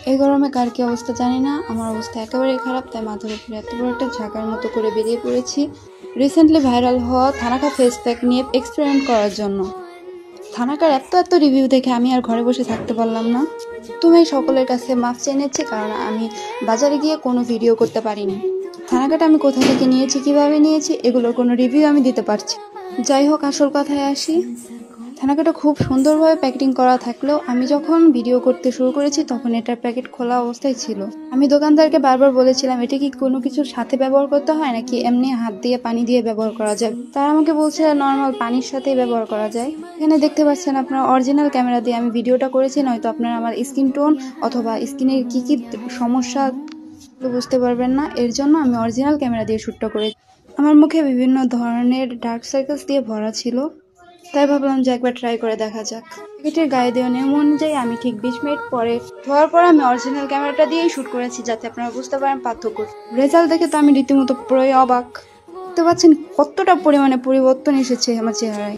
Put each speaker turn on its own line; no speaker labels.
এই গরমে কার কি অবস্থা জানি না, আমার অবস্থা একেবারেই খারাপ। তাই মাথার উপরে এত বড় একটা ঝাঁকার মতো করে বেরিয়ে পড়েছি রিসেন্টলি ভাইরাল হওয়া থানাকা ফেস প্যাক নিয়ে এক্সপেরিমেন্ট করার জন্য। থানাকার এত এত রিভিউ দেখে আমি আর ঘরে বসে থাকতে পারলাম না। তুমি সকলের কাছে মাফ চেয়ে নিচ্ছি, কারণ আমি বাজারে গিয়ে কোনো ভিডিও করতে পারিনি। থানাকাটা আমি কোথা থেকে নিয়েছি, কিভাবে নিয়েছি, এগুলোর কোনো রিভিউ আমি দিতে পারছি। যাই হোক, আসল কথায় আসি। থানাকাটা খুব সুন্দরভাবে প্যাকেটিং করা থাকলেও আমি যখন ভিডিও করতে শুরু করেছি তখন এটার প্যাকেট খোলা অবস্থায় ছিল। আমি দোকানদারকে বারবার বলেছিলাম এটা কি কোনো কিছুর সাথে ব্যবহার করতে হয় নাকি এমনি হাত দিয়ে পানি দিয়ে ব্যবহার করা যায়। তারা আমাকে বলছিল নর্মাল পানির সাথেই ব্যবহার করা যায়। এখানে দেখতে পাচ্ছেন আপনারা অরিজিনাল ক্যামেরা দিয়ে আমি ভিডিওটা করেছি, নয়তো আপনারা আমার স্কিন টোন অথবা স্কিনের কি কি সমস্যা বুঝতে পারবেন না। এর জন্য আমি অরিজিনাল ক্যামেরা দিয়ে শ্যুটটা করেছি। আমার মুখে বিভিন্ন ধরনের ডার্ক সার্কেলস দিয়ে ভরা ছিল, তাই ভাবলাম যে একবার ট্রাই করে দেখা যাক। প্যাকেটের গায়ে দেওয়া নিয়ম অনুযায়ী আমি ঠিক 20 মিনিট পরে ধোয়ার পর আমি অরিজিনাল ক্যামেরাটা দিয়েই শ্যুট করেছি, যাতে আপনারা বুঝতে পারেন পার্থক্য। রেজাল্ট দেখে তো আমি রীতিমতো পুরোই অবাক। দেখতে পাচ্ছেন কতটা পরিমাণে পরিবর্তন এসেছে আমার চেহারায়।